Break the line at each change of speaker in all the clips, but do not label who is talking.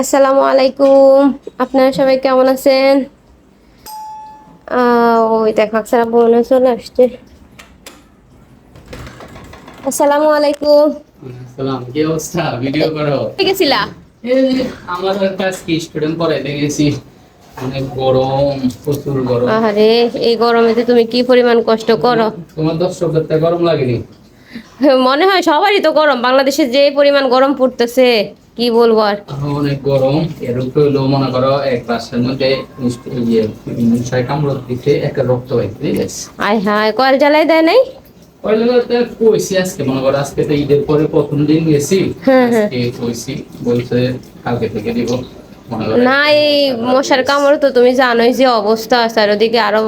আসসালামু আলাইকুম। আপনারা সবাই কেমন আছেন? ওই দেখ আকসারা বোন চলে আসছে। আসসালামু আলাইকুম।
সালাম, কি অবস্থা? ভিডিও করো?
গেছিলা?
এই যে আমার কাছে কি স্টুডেন্ট পড়াইতে গেছি, অনেক গরম, প্রচুর গরম।
আরে এই গরমেতে তুমি কি পরিমাণ কষ্ট করো।
তোমার দর্শকদের গরম লাগেনি?
মনে হয় সবারই তো গরম, বাংলাদেশে যে পরিমাণ গরম পড়তেছে কি বলবো আর।
অনেক গরম। এর উপরে হলো মনে করো এক গ্লাসের মধ্যে ইয়ে মশাই কামড় দিতে একটা রক্ত হয়েছে, ঠিক আছে?
আয় হায়, কল জ্বালাই দেয় নাই?
ওইগুলোতে কইছি আজকে, মনে করো আজকে তো ঈদের পরে প্রথম দিন গেছি, আজকে কইছি, বলছে কালকে থেকে দিব।
না, এই মশার কামড় তো তুমি জানোই যে অবস্থা, চারিদিকে আরো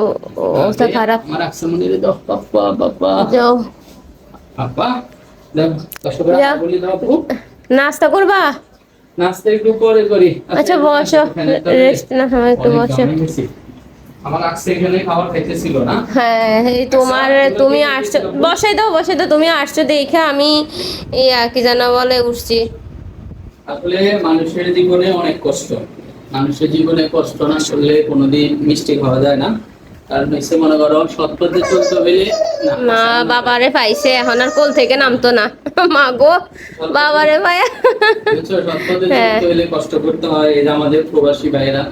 অবস্থা খারাপ।
আমার আকসা মনিরে দাও, বাবা বাবা
যাও
বাবা, দাও কষ্টকর
যা।
বলি দাও আপু।
নাস্তা করবা?
নাস্তা একটু পরে করি।
আচ্ছা বসো, রেস্ট না হয় একটু বসো।
আমার আকসা এখানে খাবার খাইতেছিল না।
হ্যাঁ এই তোমার, তুমি আসছো, বসাই দাও, তুমি আসছো দেখে আমি কি জানা বলে উঠছি।
আসলে মানুষের জীবনে অনেক কষ্ট, মানুষের জীবনে কষ্ট না করলে কোনোদিন মিষ্টি খাওয়া যায় না। কারণ হচ্ছে মনে করো সৎ পথে চলতে হলে
মা বাবারে পাইছে, এখন আর কোল থেকে নামতো না। মা গো, বাবারে ভাই।
বুঝছো, সৎ পথে চলতে হলে কষ্ট করতে হয়। এই যে আমাদের প্রবাসী ভাইয়েরা,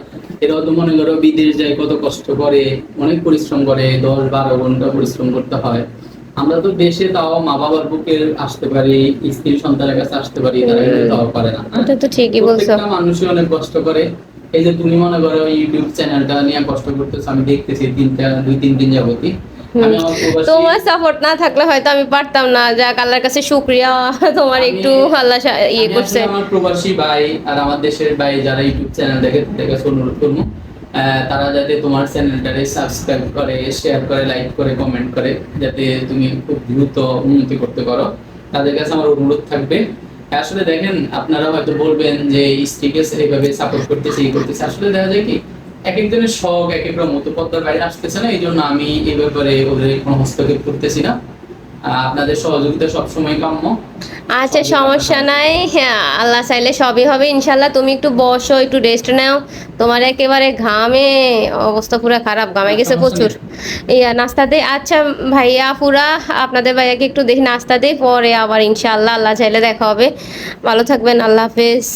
এরাও তো মনে করো বিদেশ যায়, কত কষ্ট করে, অনেক পরিশ্রম করে, 10-12 ঘন্টা পরিশ্রম করতে হয়। আমরা তো দেশে তাও মা বাবার বুকে আসতে পারি, স্ত্রী সন্তানের কাছে আসতে পারি, তারা কিন্তু তাও পারে না।
এটা তো ঠিকই বলছো।
প্রত্যেকটা মানুষই অনেক কষ্ট করে। এই যে তুমি মনে করো ইউটিউব চ্যানেলটা নিয়ে কষ্ট করতেছো, আমি দেখতেছি 2-3 দিন যাবতই। আমি আমার প্রবাসী,
তোমার সাপোর্ট না থাকলে হয়তো আমি পারতাম না। যাক, আল্লাহর কাছে শুকরিয়া, তোমার একটু আল্লাহ ইয়ে
আমি
করছে।
আসলে আমার প্রবাসী ভাই আর আমার দেশের ভাই যারা ইউটিউব চ্যানেল দেখে তাদের কাছে অনুরোধ করবো, তারা যাতে তোমার চ্যানেলটারে সাবস্ক্রাইব করে, শেয়ার করে, লাইক করে, কমেন্ট করে, যাতে তুমি খুব দ্রুত উন্নতি করতে পারো। তাদের কাছে আমার অনুরোধ থাকবে। আসলে দেখেন, আপনারা হয়তো বলবেন যে স্ত্রীকে এইভাবে সাপোর্ট করতেছে, এই করতেছে। আসলে দেখা যায় কি, এক একজনের শখ এক এক রকম, মতো পদ্মার বাইরে আসতেছে না, এই জন্য আমি এই ব্যাপারে ওদের কোনো হস্তক্ষেপ করতেছি না। আপনাদের সহযোগিতা সবসময় কাম্য।
আচ্ছা সমস্যা নাই, হ্যাঁ আল্লাহ চাইলে সবই হবে ইনশাল্লাহ। তুমি একটু বসো, একটু রেস্ট নাও। তোমার একেবারে ঘামে অবস্থা পুরো খারাপ, ঘামে গেছে প্রচুর। নাস্তা দে। আচ্ছা ভাইয়া পুরা, আপনাদের ভাইয়াকে একটু দেখি নাস্তা দে, পরে আবার ইনশাল্লাহ আল্লাহ চাইলে দেখা হবে। ভালো থাকবেন, আল্লাহ হাফেজ।